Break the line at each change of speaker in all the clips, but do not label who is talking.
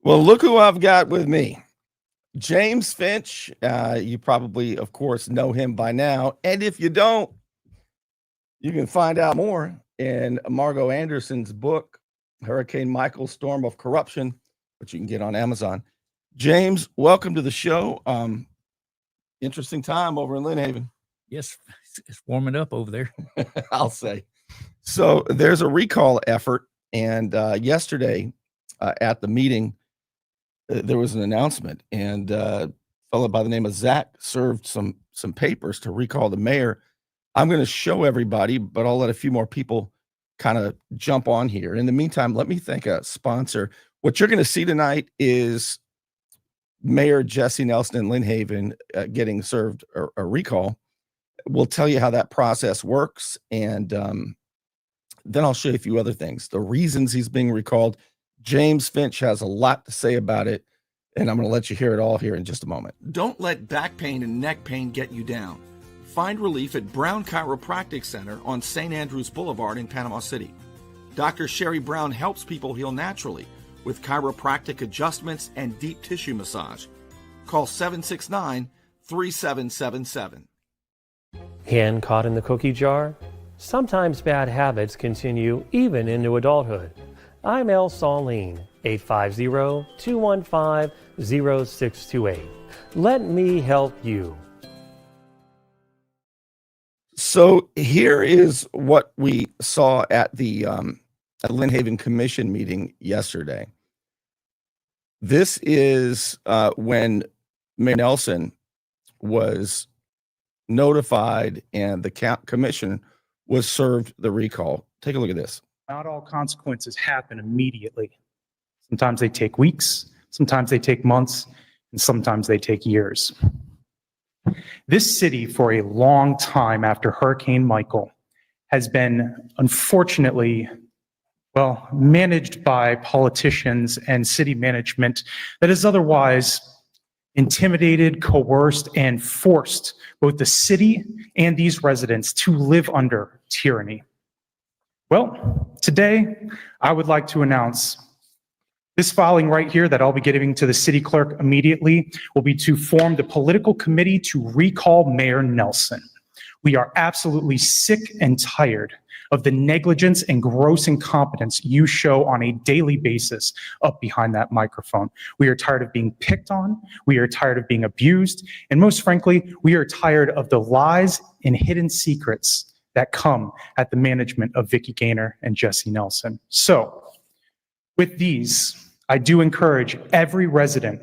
Well, look who I've got with me. James Finch. You probably, of course, know him by now. And if you don't, you can find out more in Margot Anderson's book, Hurricane Michael, Storm of Corruption, which you can get on Amazon. James, welcome to the show. Interesting time over in Lynn Haven.
Yes, it's warming up over there.
I'll say. So there's a recall effort. And yesterday at the meeting, there was an announcement, and a fellow by the name of Zach served some papers to recall the mayor. I'm going to show everybody, but I'll let a few more people kind of jump on here. In the meantime, let me thank a sponsor. What you're going to see tonight is Mayor Jesse Nelson in Lynn Haven getting served a recall. We'll tell you how that process works, and then I'll show you a few other things, the reasons he's being recalled. James Finch has a lot to say about it, and I'm going to let you hear it all here in just a moment.
Don't let back pain and neck pain get you down. Find relief at Brown Chiropractic Center on St. Andrews Boulevard in Panama City. Dr. Sherry Brown helps people heal naturally with chiropractic adjustments and deep tissue massage. Call 769-3777.
Hand caught in the cookie jar? Sometimes bad habits continue even into adulthood. I'm El Saline, 850-215-0628. Let me help you.
So here is what we saw at the Lynn Haven Commission meeting yesterday. This is when Mayor Nelson was notified and the commission was served the recall. Take a look at this.
Not all consequences happen immediately. Sometimes they take weeks, sometimes they take months, and sometimes they take years. This city, for a long time after Hurricane Michael, has been unfortunately, managed by politicians and city management that is otherwise intimidated, coerced, and forced both the city and these residents to live under tyranny. Well, today I would like to announce this filing right here that I'll be giving to the city clerk immediately will be to form the political committee to recall Mayor Nelson. We are absolutely sick and tired of the negligence and gross incompetence you show on a daily basis up behind that microphone. We are tired of being picked on. We are tired of being abused. And most frankly, we are tired of the lies and hidden secrets that come at the management of Vicki Gaynor and Jesse Nelson. So with these, I do encourage every resident,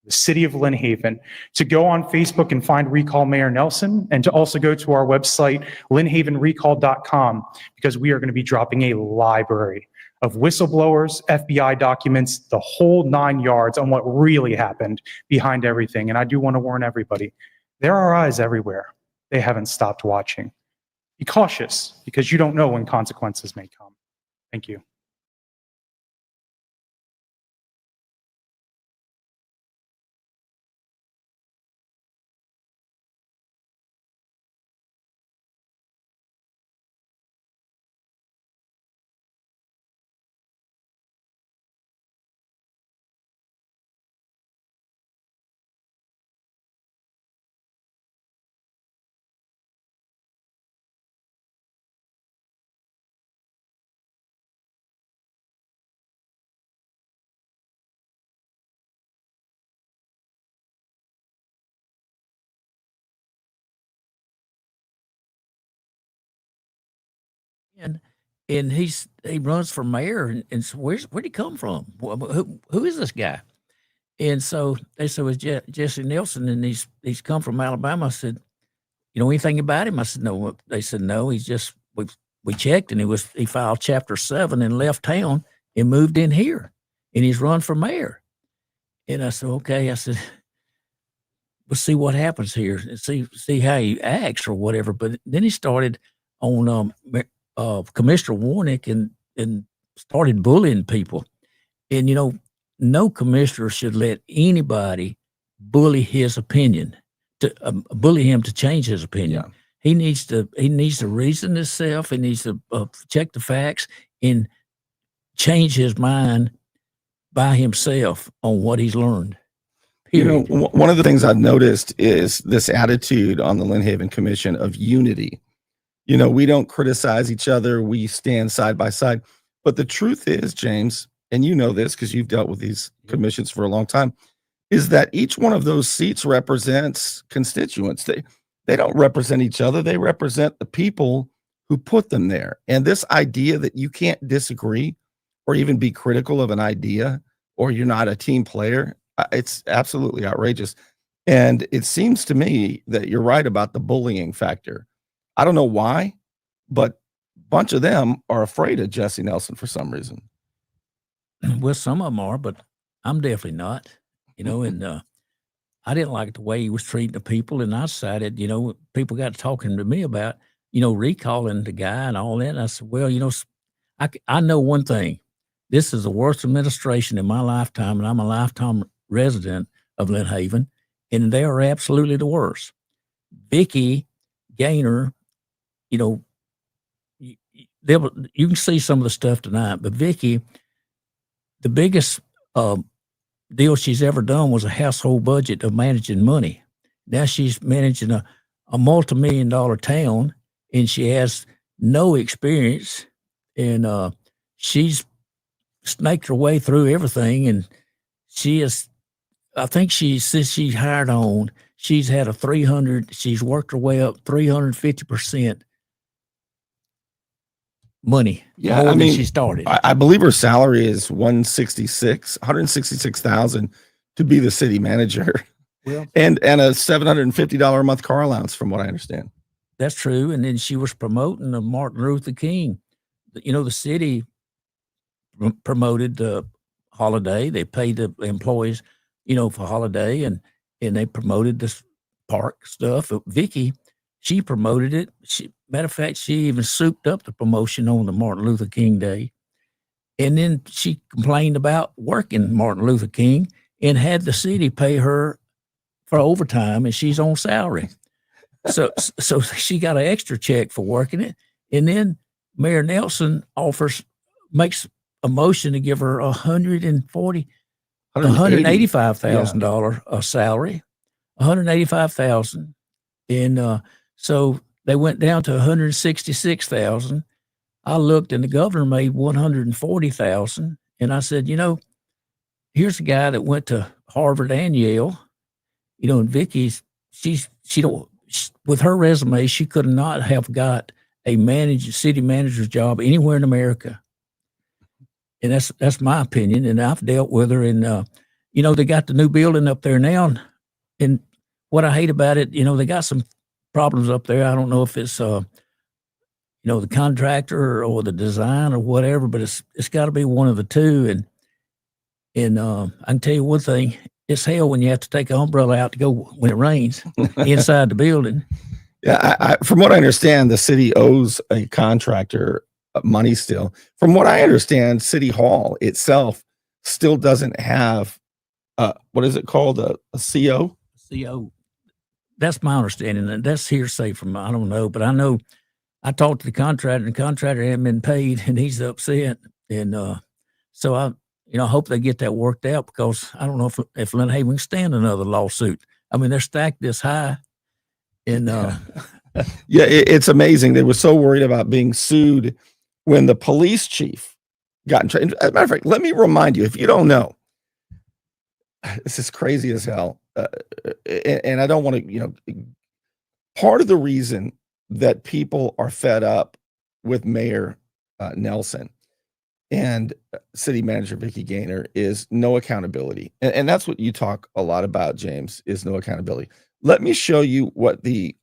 the city of Lynn Haven, to go on Facebook and find Recall Mayor Nelson, and to also go to our website, lynnhavenrecall.com, because we are going to be dropping a library of whistleblowers, FBI documents, the whole 9 yards on what really happened behind everything. And I do want to warn everybody, there are eyes everywhere. They haven't stopped watching. Be cautious, because you don't know when consequences may come. Thank you.
And he runs for mayor, and so where'd he come from? Who is this guy? And so they said, "Was Jesse Nelson, and he's come from Alabama." I said, "You know anything about him?" I said, "No." They said, "No, he's just we checked, and he filed Chapter 7 and left town and moved in here, and he's run for mayor." And I said, "Okay." I said, "We'll see what happens here and see how he acts or whatever." But then he started on Commissioner Warnick and started bullying people. And, no commissioner should let anybody bully his opinion, to bully him to change his opinion.
Yeah.
He needs to reason himself. He needs to check the facts and change his mind by himself on what he's learned.
You know,
Period.
one of the things I've noticed is this attitude on the Lynn Haven Commission of unity. You know, we don't criticize each other. We stand side by side. But the truth is, James, and you know this because you've dealt with these commissions for a long time, is that each one of those seats represents constituents. They don't represent each other. They represent the people who put them there. And this idea that you can't disagree or even be critical of an idea or you're not a team player, it's absolutely outrageous. And it seems to me that you're right about the bullying factor. I don't know why, but a bunch of them are afraid of Jesse Nelson for some reason.
Well, some of them are, but I'm definitely not. You know, and I didn't like the way he was treating the people, and I decided, you know, people got talking to me about, you know, recalling the guy and all that. And I said, well, you know, I know one thing. This is the worst administration in my lifetime, and I'm a lifetime resident of Lynn Haven, and they are absolutely the worst. Vicky Gaynor, you know, you can see some of the stuff tonight, but Vicky, the biggest deal she's ever done was a household budget of managing money. Now she's managing a multi-million-dollar town, and she has no experience, and she's snaked her way through everything, and she is, I think since she hired on, she's had she's worked her way up 350% money.
Yeah,
more
I
than
mean,
she started.
I believe her salary is 166,000 to be the city manager,
Well,
and a $750 a month car allowance, from what I understand.
that's true. And then she was promoting the Martin Luther King. You know, the city promoted the holiday. They paid the employees, you know, for holiday, and they promoted this park stuff. Vicky, she promoted it. Matter of fact, she even souped up the promotion on the Martin Luther King Day. And then she complained about working Martin Luther King and had the city pay her for overtime, and she's on salary. So she got an extra check for working it. And then Mayor Nelson makes a motion to give her $185,000 a salary, $185,000, and so they went down to $166,000. I looked, and the governor made $140,000, and I said, you know, here's a guy that went to Harvard and Yale, you know, and Vicky's with her resume, she could not have got a city manager's job anywhere in America. And that's my opinion. And I've dealt with her, and you know, they got the new building up there now. And what I hate about it, you know, they got some problems up there. I don't know if it's you know, the contractor or the design or whatever, but it's got to be one of the two. And I can tell you one thing: it's hell when you have to take an umbrella out to go when it rains inside the building.
Yeah, from what I understand, the city owes a contractor money still. From what I understand, City Hall itself still doesn't have what is it called, a CO?
CO. That's my understanding, and that's hearsay from, I don't know, but I know I talked to the contractor, and the contractor hadn't been paid, and he's upset. And so I hope they get that worked out, because I don't know if Lynn Haven can stand another lawsuit. I mean, they're stacked this high. And
yeah, it's amazing. They were so worried about being sued when the police chief got in trouble. As a matter of fact, let me remind you, if you don't know, this is crazy as hell. And I don't want to, you know, part of the reason that people are fed up with Mayor Nelson and city manager Vicky Gaynor is no accountability. And that's what you talk a lot about, James, is no accountability. Let me show you what the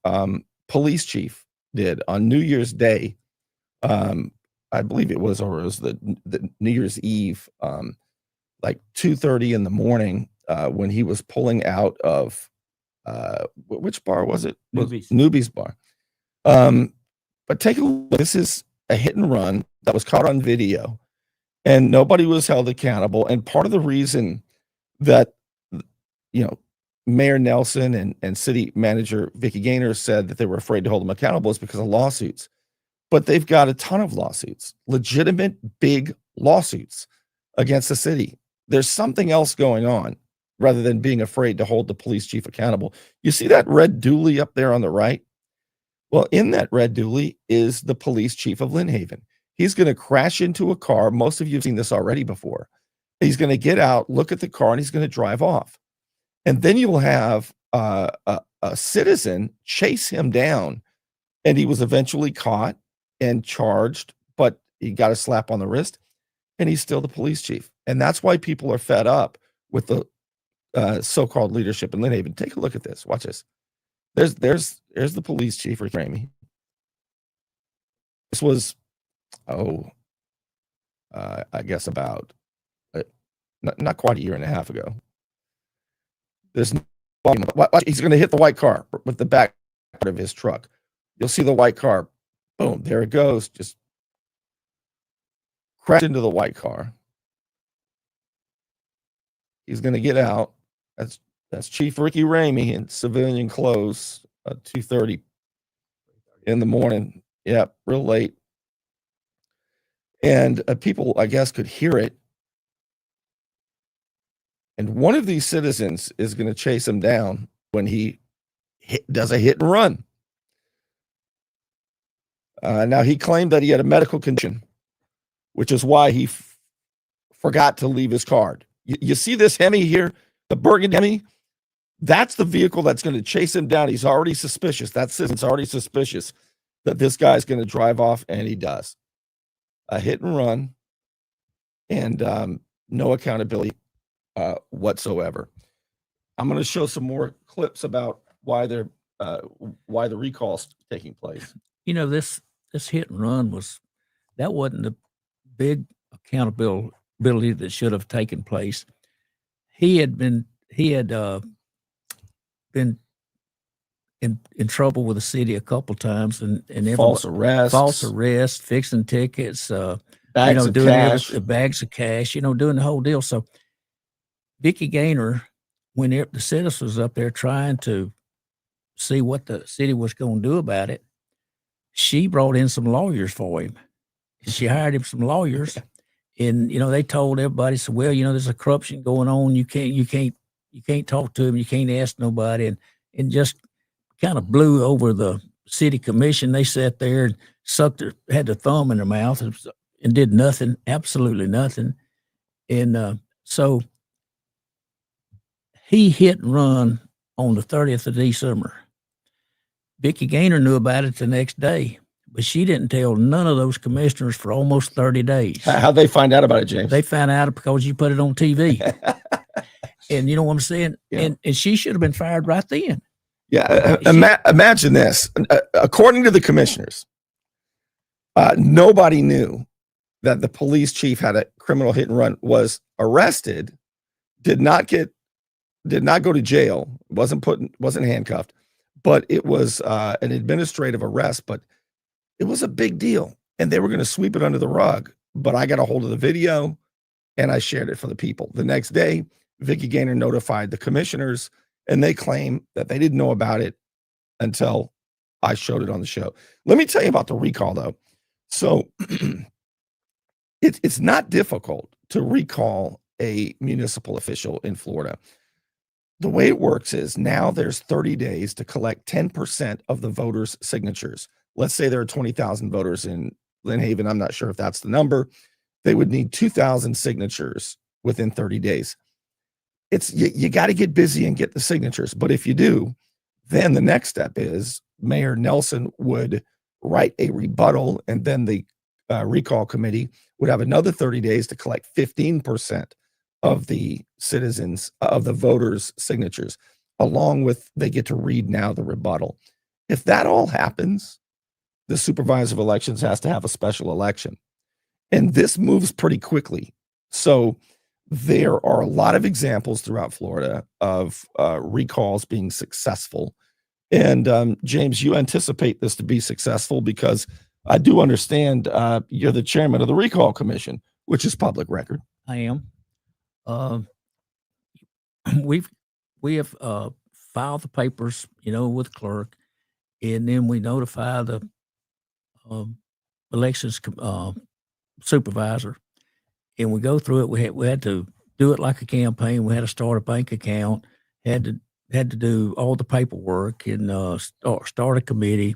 police chief did on New Year's Day. I believe it was the New Year's Eve, like 2:30 in the morning, when he was pulling out of which bar was it? Newbie's bar. But take a look. This is a hit and run that was caught on video, and nobody was held accountable. And part of the reason that, you know, Mayor Nelson and city manager Vicky Gaynor said that they were afraid to hold him accountable is because of lawsuits. But they've got a ton of lawsuits, legitimate big lawsuits against the city. there's something else going on rather than being afraid to hold the police chief accountable. You see that red dually up there on the right? Well, in that red dually is the police chief of Lynn Haven. He's going to crash into a car. Most of you have seen this already before. He's going to get out, look at the car, and he's going to drive off. And then you'll have a citizen chase him down, and he was eventually caught and charged, but he got a slap on the wrist, and he's still the police chief. And that's why people are fed up with the so-called leadership in Lynn Haven. Take a look at this. Watch this. There's the police chief, Rick Ramey. This was, I guess about not quite a year and a half ago. He's going to hit the white car with the back part of his truck. You'll see the white car. Boom, there it goes. Just crash into the white car. He's going to get out. That's Chief Ricky Ramey in civilian clothes, 2:30 in the morning. Yep, real late. And people, I guess, could hear it. And one of these citizens is going to chase him down when he does a hit and run. Now, he claimed that he had a medical condition, which is why he forgot to leave his card. You see this Hemi here, the burgundy Hemi? That's the vehicle that's going to chase him down. He's already suspicious. That citizen's already suspicious that this guy's going to drive off, and he does. A hit and run, and no accountability whatsoever. I'm going to show some more clips about why the recall's taking place.
You know, this hit and run wasn't the big accountability that should have taken place. He had been in trouble with the city a couple times, and
false arrest,
fixing tickets,
bags of cash,
bags of cash, doing the whole deal. So Vicki Gaynor, when the citizens was up there trying to see what the city was going to do about it, she brought in some lawyers for him. She hired him some lawyers, and they told everybody, so well, there's a corruption going on. You can't talk to him. You can't ask nobody, and just kind of blew over the city commission. They sat there and had their thumb in their mouth and did nothing, absolutely nothing. And so he hit and run on the 30th of December. Vicki Gaynor knew about it the next day, but she didn't tell none of those commissioners for almost 30 days.
How'd they find out about it, James?
They found out because you put it on TV. And you know what I'm saying?
Yeah.
And she should have been fired right then.
Yeah. Imagine this. According to the commissioners, nobody knew that the police chief had a criminal hit and run, was arrested, did not go to jail, wasn't handcuffed, but it was an administrative arrest, but it was a big deal. And they were going to sweep it under the rug. But I got a hold of the video and I shared it for the people. The next day, Vicki Gaynor notified the commissioners, and they claim that they didn't know about it until I showed it on the show. Let me tell you about the recall, though. So it's not difficult to recall a municipal official in Florida. The way it works is now there's 30 days to collect 10% of the voters' signatures. Let's say there are 20,000 voters in Lynn Haven. I'm not sure if that's the number. They would need 2,000 signatures within 30 days. You got to get busy and get the signatures. But if you do, then the next step is Mayor Nelson would write a rebuttal, and then the recall committee would have another 30 days to collect 15% of the voters' signatures, along with they get to read now the rebuttal. If that all happens, the supervisor of elections has to have a special election. And this moves pretty quickly. So there are a lot of examples throughout Florida of recalls being successful. And James, you anticipate this to be successful because I do understand you're the chairman of the Recall Commission, which is public record.
I am. We have filed the papers, with clerk, and then we notify the elections supervisor, and we go through it. We had to do it like a campaign. We had to start a bank account, had to do all the paperwork, and start a committee,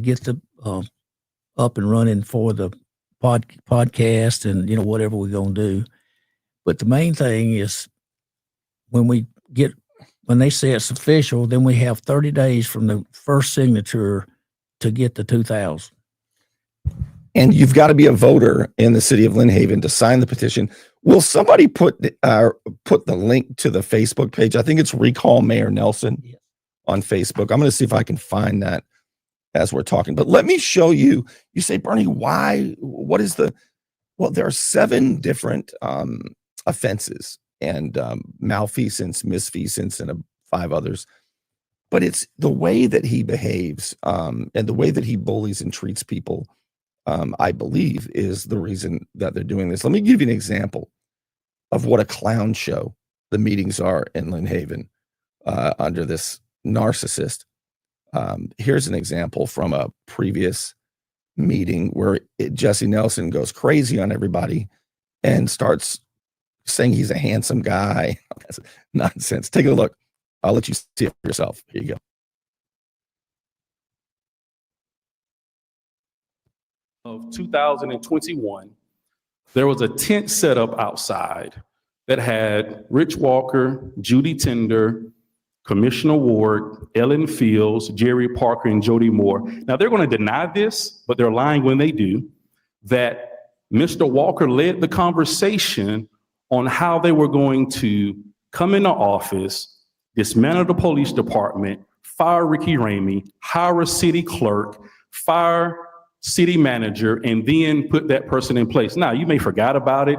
get the up and running for the podcast, and whatever we're gonna do. But the main thing is when they say it's official, then we have 30 days from the first signature to get the 2,000.
And you've got to be a voter in the city of Lynn Haven to sign the petition. Will somebody put the link to the Facebook page? I think it's Recall Mayor Nelson on Facebook. I'm going to see if I can find that as we're talking. But let me show you. You say, Bernie, why? What is well, there are 7 different offenses and malfeasance, misfeasance, and 5 others. But it's the way that he behaves and the way that he bullies and treats people, I believe, is the reason that they're doing this. Let me give you an example of what a clown show the meetings are in Lynn Haven under this narcissist. Here's an example from a previous meeting where Jesse Nelson goes crazy on everybody and starts saying he's a handsome guy. That's nonsense. Take a look. I'll let you see it for yourself. Here you go.
Of 2021, there was a tent set up outside that had Rich Walker, Judy Tender, Commissioner Ward, Ellen Fields, Jerry Parker, and Jody Moore. Now, they're going to deny this, but they're lying when they do, that Mr. Walker led the conversation on how they were going to come into office, dismantle the police department, fire Ricky Ramey, hire a city clerk, fire city manager, and then put that person in place. Now, you may forgot about it,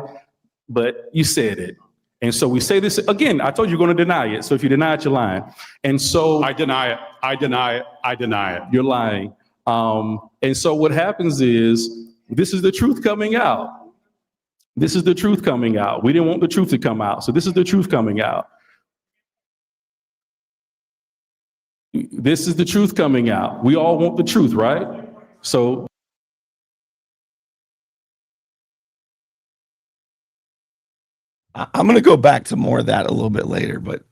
but you said it. And so we say this again. I told you you're going to deny it. So if you deny it, you're lying. And so
I deny it. I deny it. I deny it.
you're lying. And so what happens is this is the truth coming out. This is the truth coming out. We didn't want the truth to come out. So this is the truth coming out. This is the truth coming out. We all want the truth, right? So
I'm going to go back to more of that a little bit later, but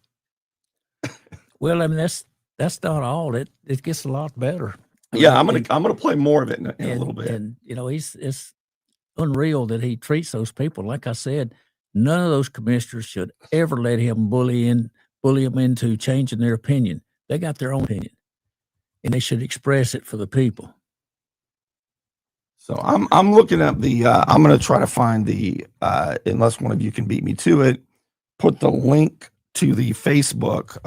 Well, I mean, that's not all. It gets a lot better.
yeah, I'm gonna play more of it in a little bit.
And it's unreal that he treats those people. Like I said, none of those commissioners should ever let him bully them into changing their opinion. They got their own opinion, and they should express it for the people.
So I'm looking up the I'm going to try to find the unless one of you can beat me to it, put the link to the Facebook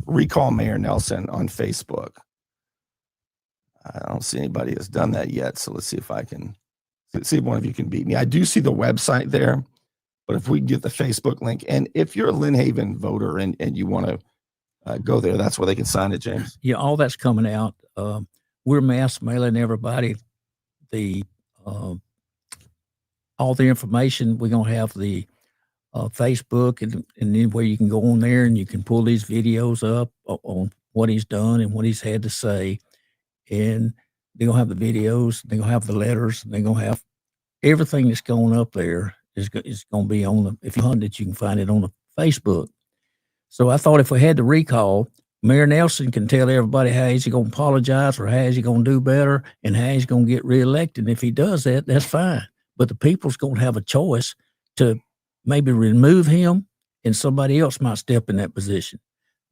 Recall Mayor Nelson on Facebook. I don't see anybody has done that yet, so let's see if I can see if one of you can beat me. I do see the website there, but if we get the Facebook link, and if you're a Lynn Haven voter and you want to go there, that's where they can sign it, James.
Yeah, all that's coming out. We're mass mailing everybody all the information. We're gonna have the Facebook and then where you can go on there and you can pull these videos up on what he's done and what he's had to say. And they're gonna have the videos, they're gonna have the letters, they're gonna have everything that's going up there is gonna be on the, if you hunt it, you can find it on the Facebook. So I thought if we had the recall, Mayor Nelson can tell everybody how he's going to apologize or how he's going to do better and how he's going to get reelected. And if he does that, that's fine. But the people's going to have a choice to maybe remove him and somebody else might step in that position.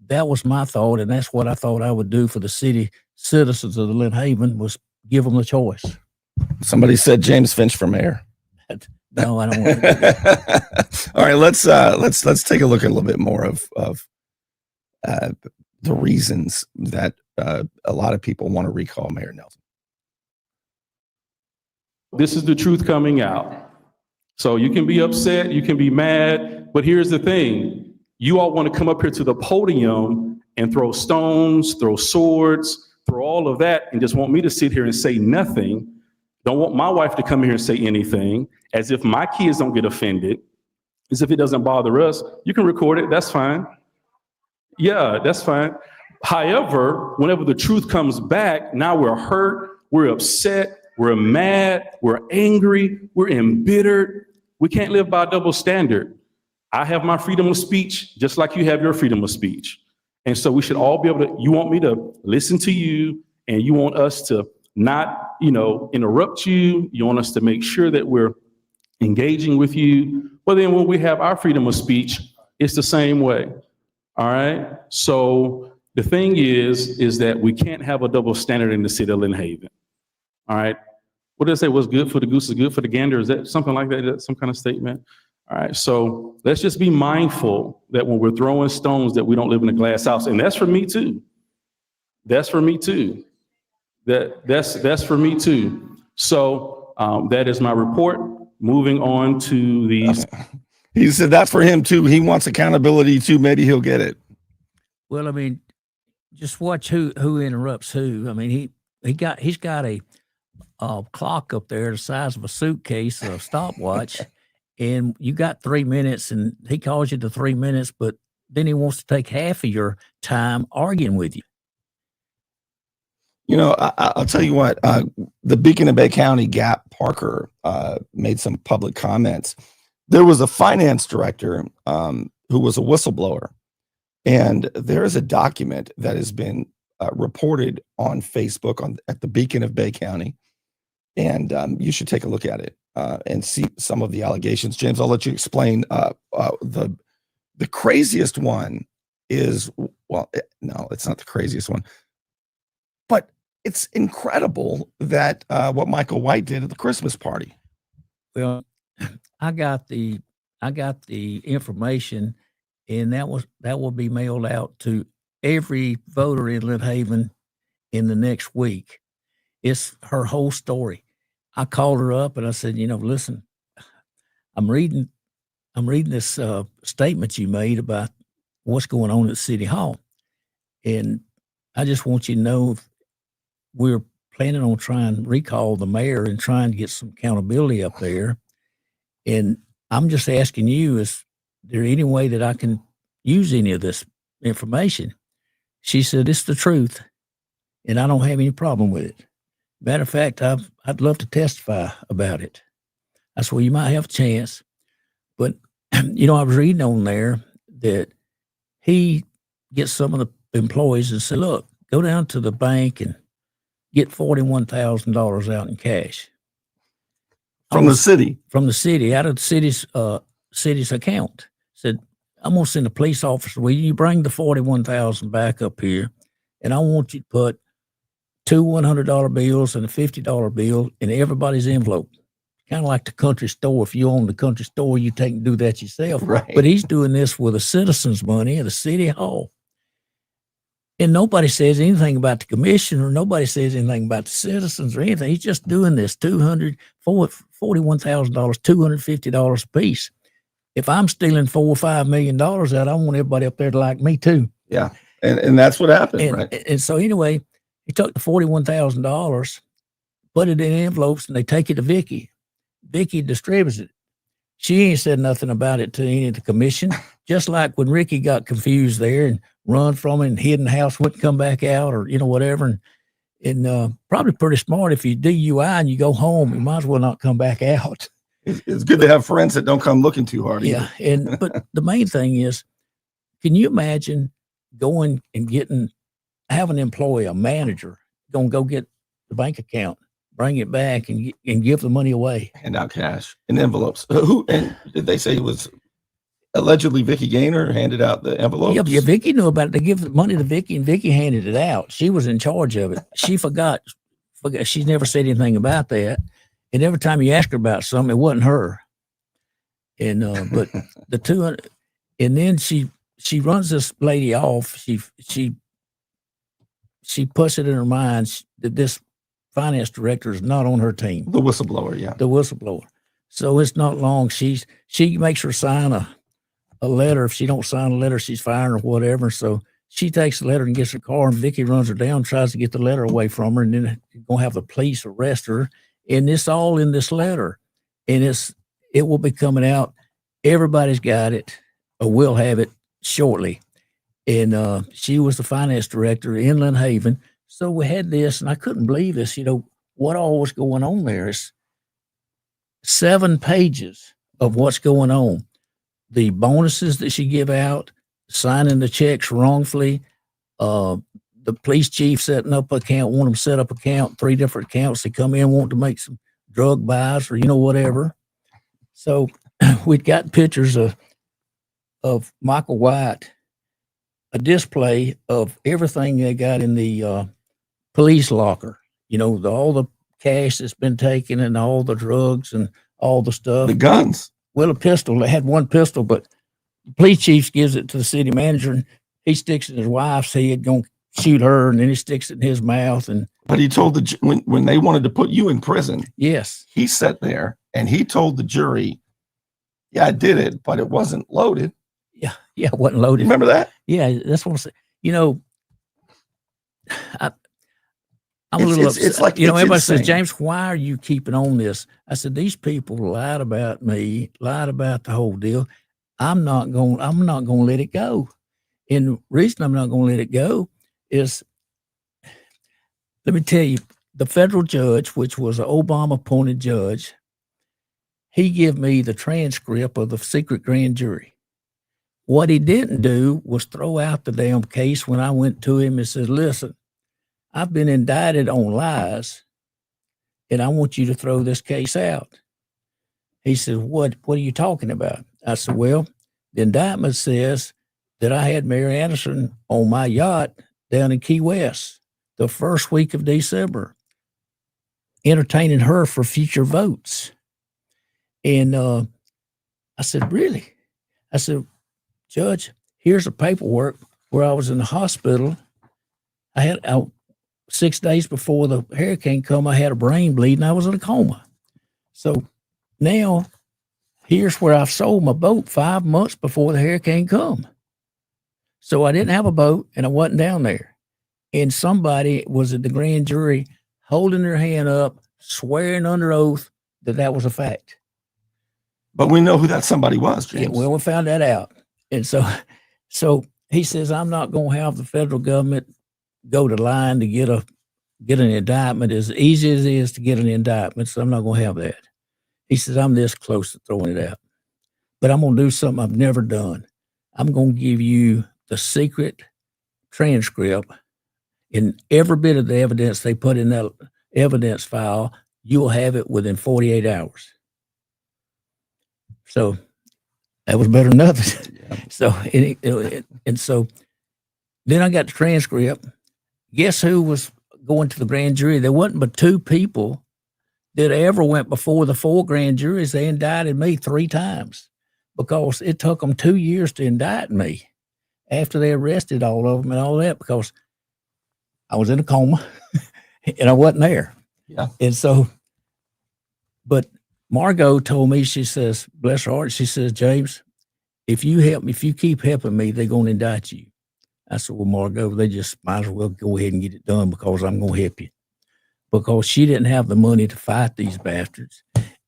That was my thought, and that's what I thought I would do for the city citizens of the Lynn Haven, was give them the choice.
Somebody said James Finch for mayor.
No, I don't want to do that.
All right, let's take a look at a little bit more of the reasons that a lot of people want to recall Mayor Nelson.
this is the truth coming out. So you can be upset, you can be mad, but here's the thing. You all want to come up here to the podium and throw stones, throw swords, throw all of that, and just want me to sit here and say nothing. Don't want my wife to come here and say anything, as if my kids don't get offended, as if it doesn't bother us. You can record it, that's fine. Yeah, that's fine. However, whenever the truth comes back, now we're hurt, we're upset, we're mad, we're angry, we're embittered, We can't live by a double standard. I have my freedom of speech just like you have your freedom of speech. And so we should all be able to, you want me to listen to you and you want us to not, interrupt you. You want us to make sure that we're engaging with you. But then when we have our freedom of speech, it's the same way. All right. So the thing is that we can't have a double standard in the city of Lynn Haven. All right. What did I say? What's good for the goose is good for the gander? Is that something like that? Is that some kind of statement? All right. So let's just be mindful that when we're throwing stones that we don't live in a glass house. And that's for me too. That's for me too. That's for me too. So that is my report. Moving on to the.
He said that's for him too. He wants accountability too. Maybe he'll get it.
Well, I mean, just watch who interrupts who. I mean, he's got a clock up there the size of a suitcase, a stopwatch, and you got 3 minutes, and he calls you to 3 minutes, but then he wants to take half of your time arguing with you.
I'll tell you what, the Beacon of Bay County, Gap Parker, made some public comments. There was a finance director who was a whistleblower, and there is a document that has been reported on Facebook at the Beacon of Bay County, and you should take a look at it and see some of the allegations. James, I'll let you explain. The craziest one is, no, it's not the craziest one, but it's incredible that what Michael White did at the Christmas party.
Well, I got the information, and that will be mailed out to every voter in Lynn Haven in the next week. It's her whole story. I called her up and I said, listen, I'm reading this statement you made about what's going on at City Hall, and I just want you to know we're planning on trying to recall the mayor and trying to get some accountability up there. And I'm just asking you, is there any way that I can use any of this information? She said, it's the truth, and I don't have any problem with it. Matter of fact, I'd love to testify about it. I said, well, you might have a chance. But, I was reading on there that he gets some of the employees and said, look, go down to the bank and get $41,000 out in cash.
From the city?
From the city, out of the city's account. Said, I'm going to send a police officer. Will you bring the $41,000 back up here? And I want you to put 2 $100 bills and a $50 bill in everybody's envelope. Kind of like the country store. If you own the country store, you take and do that yourself.
Right.
But he's doing this with the citizens' money at the city hall. And nobody says anything about the commissioner. Nobody says anything about the citizens or anything. He's just doing this $41,000, $250 a piece. If I'm stealing $4 or $5 million out, I want everybody up there to like me too.
Yeah. And that's what happened, right?
And so anyway, he took the $41,000, put it in envelopes, and they take it to Vicky. Vicky distributes it. She ain't said nothing about it to any of the commission. Just like when Ricky got confused there and run from it and hid in the house, wouldn't come back out, or whatever. And probably pretty smart. If you DUI and you go home, you might as well not come back out.
It's good to have friends that don't come looking too hard.
Yeah, but the main thing is, can you imagine going and have an employee, a manager, go get the bank account, bring it back, and give the money away,
hand out cash in envelopes? Who, and did they say it was allegedly Vicky Gaynor handed out the envelopes?
Yeah, Vicky knew about it. They give the money to Vicky, and Vicky handed it out. She was in charge of it. She forgot. She never said anything about that. And every time you ask her about something, it wasn't her. And but the 200, and then she runs this lady off. She puts it in her mind that this finance director is not on her team.
The whistleblower, yeah.
The whistleblower. So it's not long. She makes her sign a letter. If she don't sign a letter, she's fired or whatever. So she takes the letter and gets her car, and Vicky runs her down, tries to get the letter away from her, and then gonna have the police arrest her. And it's all in this letter, and it will be coming out. Everybody's got it, or will have it shortly. And she was the finance director in Lynn Haven. So we had this, and I couldn't believe this. What all was going on there? It's 7 pages of what's going on. The bonuses that she give out, signing the checks wrongfully, the police chief setting up account, want them set up account, 3 different accounts. They come in, want to make some drug buys or, whatever. So we'd got pictures of Michael White, a display of everything they got in the police locker, all the cash that's been taken and all the drugs and all the stuff.
The guns.
Well, a pistol. They had one pistol, but the police chief gives it to the city manager, and he sticks it in his wife's head, going to shoot her, and then he sticks it in his mouth. And
But he told when they wanted to put you in prison,
yes,
he sat there and he told the jury, "Yeah, I did it, but it wasn't loaded."
yeah, it wasn't loaded.
Remember that?
Yeah, that's what I'm saying. I'm a little upset.
It's like,
everybody
insane.
says, James, why are you keeping on this? I said, these people lied about me, lied about the whole deal. I'm not going to let it go. And the reason I'm not going to let it go is, let me tell you, the federal judge, which was an Obama appointed judge, he gave me the transcript of the secret grand jury. What he didn't do was throw out the damn case when I went to him and said, listen, I've been indicted on lies, and I want you to throw this case out. He said, what are you talking about? I said, well, the indictment says that I had Mary Anderson on my yacht down in Key West the first week of December, entertaining her for future votes. And I said, really? I said, Judge, here's the paperwork where I was in the hospital. I had 6 days before the hurricane come, I had a brain bleed and I was in a coma. So now here's where I've sold my boat 5 months before the hurricane come. So I didn't have a boat and I wasn't down there. And somebody was at the grand jury holding their hand up, swearing under oath that was a fact.
But we know who that somebody was, James.
Yeah, well, we found that out. And so he says, I'm not going to have the federal government go to line to get an indictment as easy as it is to get an indictment. So I'm not going to have that. He says, I'm this close to throwing it out, but I'm going to do something I've never done. I'm going to give you the secret transcript, and every bit of the evidence they put in that evidence file, you'll have it within 48 hours. So that was better than nothing.
Yeah.
So, and so then I got the transcript. Guess who was going to the grand jury? There wasn't but 2 people that ever went before the 4 grand juries. They indicted me 3 times because it took them 2 years to indict me after they arrested all of them and all that, because I was in a coma and I wasn't there.
Yeah.
And so, but Margot told me, she says, bless her heart, she says, James, if you keep helping me, they're going to indict you. I said, well, Margot, they just might as well go ahead and get it done because I'm going to help you. Because she didn't have the money to fight these bastards.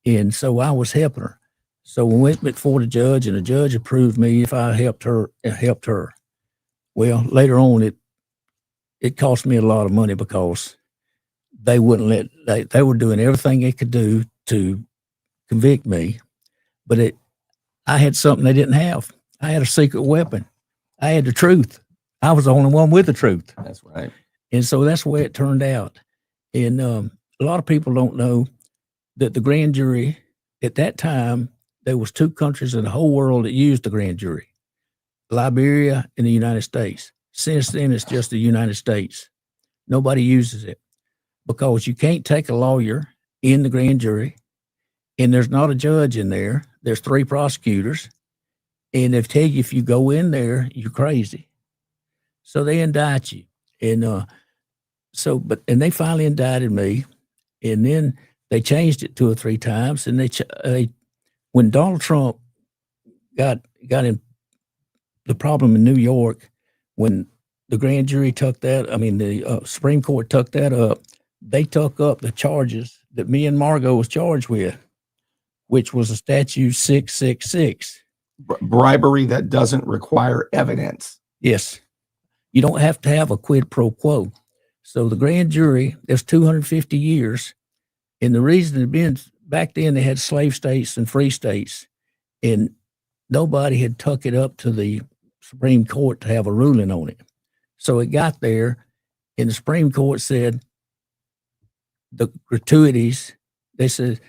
And so I was helping her. So we went before the judge, and the judge approved me if I helped her. Well, later on, it cost me a lot of money because they wouldn't they were doing everything they could do to convict me. But I had something they didn't have. I had a secret weapon. I had the truth. I was the only one with the truth.
That's right.
And so that's the way it turned out. And a lot of people don't know that the grand jury, at that time, there was 2 countries in the whole world that used the grand jury, Liberia and the United States. Since then, it's just the United States. Nobody uses it because you can't take a lawyer in the grand jury, and there's not a judge in there. There's 3 prosecutors, and they tell you if you go in there, you're crazy. So they indict you. And and they finally indicted me, and then they changed it 2 or 3 times. And they when Donald Trump got in the problem in New York, when the grand jury the Supreme Court took that up, they took up the charges that me and Margot was charged with, which was a statute 666.
Bribery that doesn't require evidence.
Yes. You don't have to have a quid pro quo. So the grand jury, there's 250 years. And the reason it been back then, they had slave states and free states. and nobody had took it up to the Supreme Court to have a ruling on it. So it got there, and the Supreme Court said the gratuities, they said,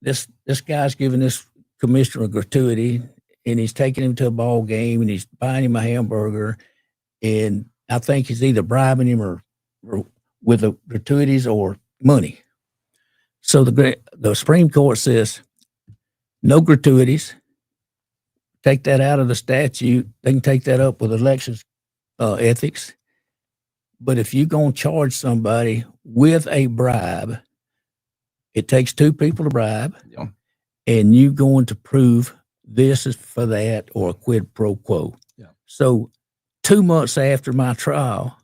this guy's giving this commissioner a gratuity, and he's taking him to a ball game, and he's buying him a hamburger, and I think he's either bribing him or with the gratuities or money. So the Supreme Court says no gratuities. Take that out of the statute. They can take that up with elections ethics. But if you're going to charge somebody with a bribe, it takes two people to bribe,
Yeah.
and you're going to prove this is for that or a quid pro quo.
Yeah.
So 2 months after my trial,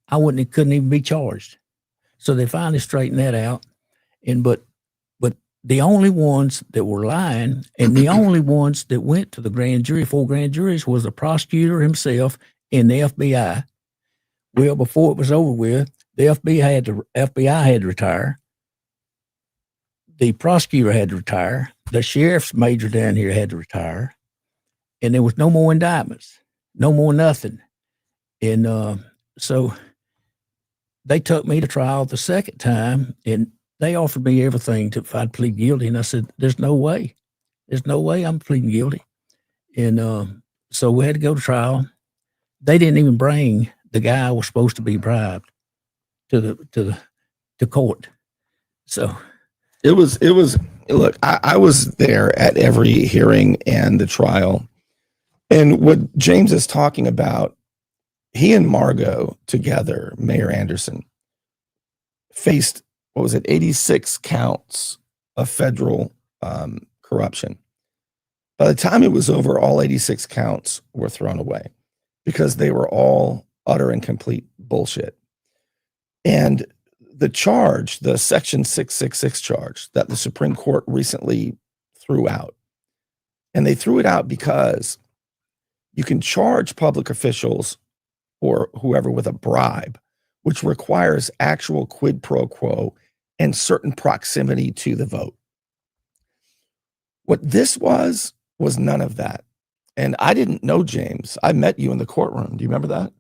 I couldn't even be charged. So they finally straightened that out. But the only ones that were lying and the only ones that went to the grand jury, 4 grand juries, was the prosecutor himself and the FBI. Well, before it was over with, the FBI had to retire. The prosecutor had to retire. The sheriff's major down here had to retire. And there was no more indictments, no more nothing. And so they took me to trial the second time, and they offered me everything if I'd plead guilty. And I said, there's no way. There's no way I'm pleading guilty. And so we had to go to trial. They didn't even bring the guy who was supposed to be bribed to court. So
It was, look, I was there at every hearing and the trial. And what James is talking about, he and Margot together, Mayor Anderson, faced, 86 counts of federal corruption. By the time it was over, all 86 counts were thrown away because they were all utter and complete bullshit. And the charge, the Section 666 charge that the Supreme Court recently threw out, and they threw it out because you can charge public officials or whoever with a bribe, which requires actual quid pro quo and certain proximity to the vote. What this was none of that. And I didn't know, James. I met you in the courtroom. Do you remember that?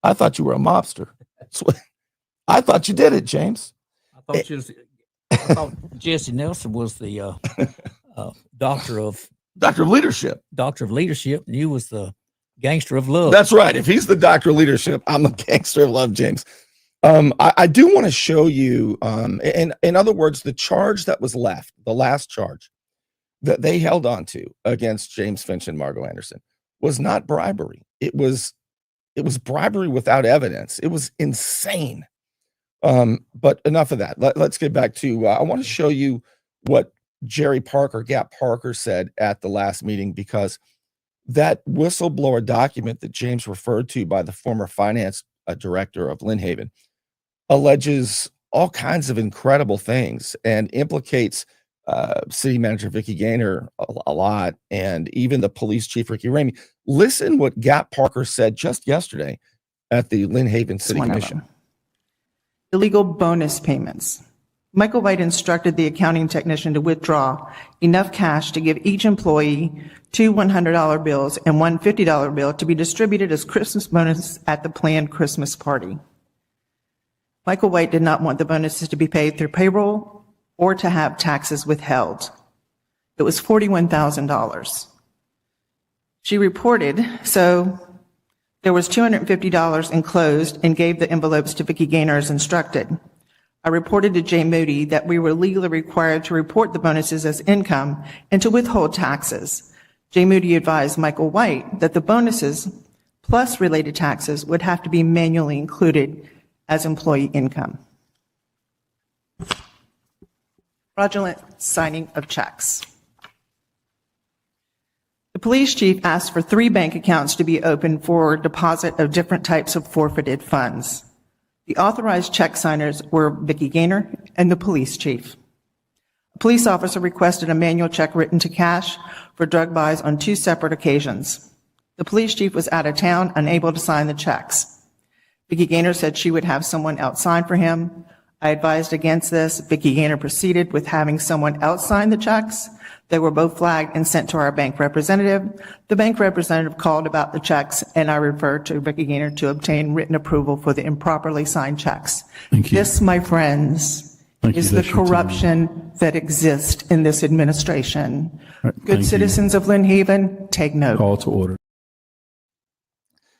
I thought you were a mobster. I thought you did it, James.
I thought Jesse Nelson was the doctor of
leadership.
Doctor of leadership, and you was the gangster of love.
That's right. If he's the doctor of leadership, I'm the gangster of love, James. I do want to show you, in other words, the charge that was left, the last charge that they held on to against James Finch and Margot Anderson was not bribery. It was bribery without evidence. It was insane. But enough of that. Let's get back to, I want to show you what Jerry Parker, Gap Parker, said at the last meeting, because that whistleblower document that James referred to by the former finance director of Lynn Haven alleges all kinds of incredible things and implicates city manager Vicki Gaynor a lot, and even the police chief Ricky Ramey. Listen what Gap Parker said just yesterday at the Lynn Haven City Commission.
Illegal bonus payments. Michael White instructed the accounting technician to withdraw enough cash to give each employee 2 $100 bills and one $50 bill to be distributed as Christmas bonus at the planned Christmas party. Michael White did not want the bonuses to be paid through payroll or to have taxes withheld. It was $41,000. She reported, so there was $250 enclosed, and gave the envelopes to Vicki Gaynor as instructed. I reported to Jay Moody that we were legally required to report the bonuses as income and to withhold taxes. Jay Moody advised Michael White that the bonuses plus related taxes would have to be manually included as employee income. Fraudulent signing of checks. The police chief asked for 3 bank accounts to be opened for deposit of different types of forfeited funds. The authorized check signers were Vicki Gaynor and the police chief. A police officer requested a manual check written to cash for drug buys on 2 separate occasions. The police chief was out of town, unable to sign the checks. Vicki Gaynor said she would have someone else sign for him. I advised against this. Vicki Gaynor proceeded with having someone else sign the checks. They were both flagged and sent to our bank representative. The bank representative called about the checks, and I referred to Vicki Gaynor to obtain written approval for the improperly signed checks.
Thank you.
This, my friends,
Thank you.
is the
That's your time.
corruption that exists in this administration.
All right, thank
Good
you.
citizens of Lynn Haven, take note.
Call to order.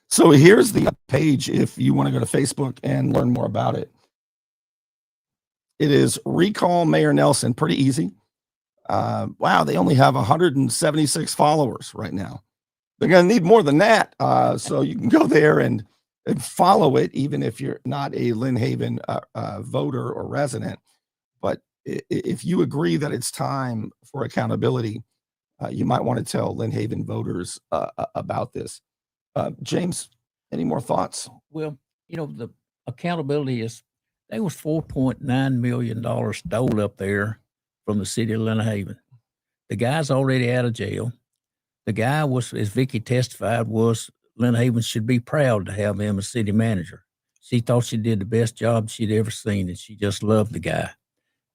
So here's the page if you want to go to Facebook and learn more about it. It is Recall Mayor Nelson. Pretty easy. Wow, they only have 176 followers right now. They're going to need more than that. So you can go there and follow it, even if you're not a Lynn Haven voter or resident. But if you agree that it's time for accountability, you might want to tell Lynn Haven voters about this. James, any more thoughts?
Well, the accountability is there was $4.9 million stole up there from the city of Lynn Haven. The guy's already out of jail. The guy was, as Vicki testified, was Lynn Haven should be proud to have him as city manager. She thought she did the best job she'd ever seen, and she just loved the guy.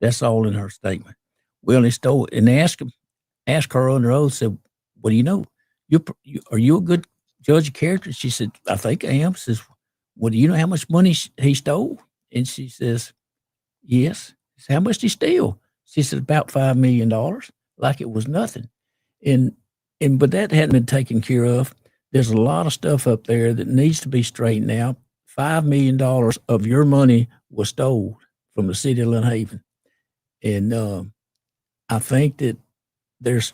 That's all in her statement. Well, they stole it, and they asked her under oath, said, "What do you know? Are you a good judge of character?" She said, "I think I am." Says, "Well, do you know how much money he stole?" And she says, "Yes." Said, "How much did he steal?" She said, "About $5 million," like it was nothing. But that hadn't been taken care of. There's a lot of stuff up there that needs to be straightened out. $5 million of your money was stole from the city of Lynn Haven. And I think that there's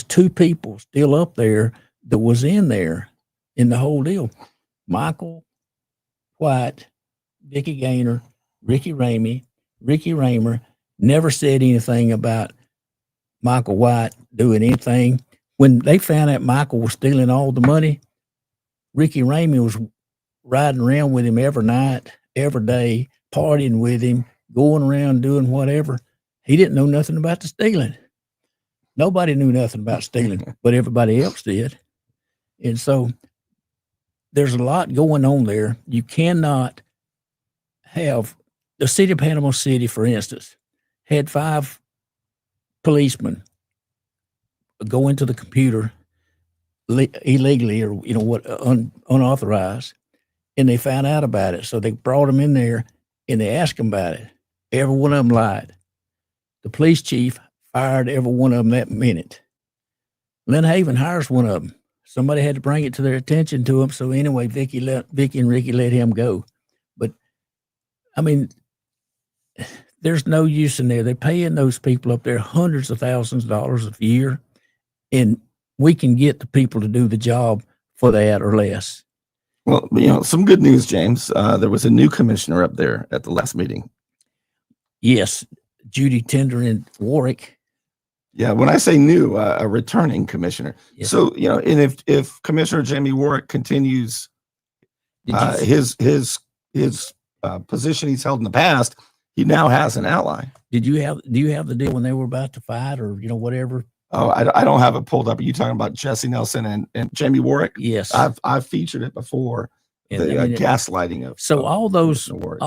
two people still up there that was in there in the whole deal. Michael White, Vicki Gaynor, Ricky Raymer never said anything about Michael White doing anything. When they found out Michael was stealing all the money, Ricky Raymer was riding around with him every night, every day, partying with him, going around doing whatever. He didn't know nothing about the stealing. Nobody knew nothing about stealing, but everybody else did. And so there's a lot going on there. You cannot have the city of Panama City, for instance, had 5 policemen go into the computer illegally or unauthorized, and they found out about it. So they brought them in there and they asked them about it. Every one of them lied. The police chief fired every one of them that minute. Lynn Haven hires one of them. Somebody had to bring it to their attention to him. So anyway, Vicki and Ricky let him go. But I mean, there's no use in there. They're paying those people up there hundreds of thousands of dollars a year, and we can get the people to do the job for that or less.
Well, some good news, James. There was a new commissioner up there at the last meeting.
Yes, Judy Tender in Warwick.
Yeah, when I say new, a returning commissioner.
Yes.
So, and if Commissioner Jamie Warwick continues his position he's held in the past, he now has an ally.
Do you have the deal when they were about to fight or whatever?
Oh, I don't have it pulled up. Are you talking about Jesse Nelson and Jamie Warwick?
Yes,
I've featured it before.
And,
The gaslighting of
all those
Warwick.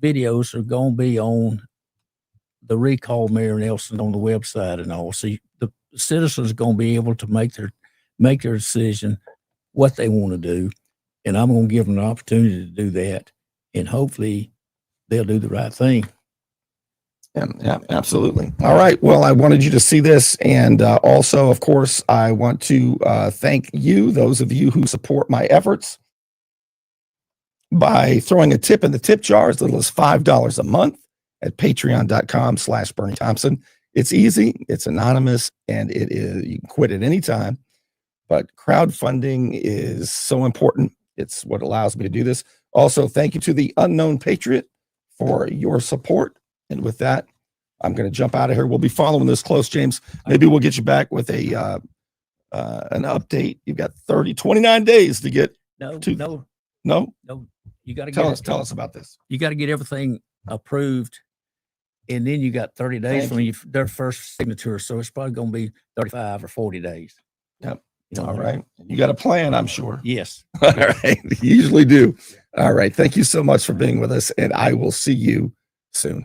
videos are going to be on the Recall Mayor Nelson on the website and all. So the citizens are going to be able to make their decision what they want to do, and I'm going to give them an opportunity to do that, and hopefully they'll do the right thing.
Yeah, absolutely. All right. Well, I wanted you to see this. And also, of course, I want to thank you, those of you who support my efforts, by throwing a tip in the tip jar as little as $5 a month at patreon.com/Bernie Thompson. It's easy, it's anonymous, and it is, you can quit at any time. But crowdfunding is so important. It's what allows me to do this. Also, thank you to the Unknown Patriot for your support. And with that, I'm going to jump out of here. We'll be following this close, James. Maybe we'll get you back with an update. You've got 29 days to get.
No. You got to
tell us about this.
You got to get everything approved, and then you got 30 days from their first signature. So it's probably going to be 35 or 40 days.
Yep. All right. You got a plan, I'm sure.
Yes.
All right. You usually do. All right. Thank you so much for being with us, and I will see you soon.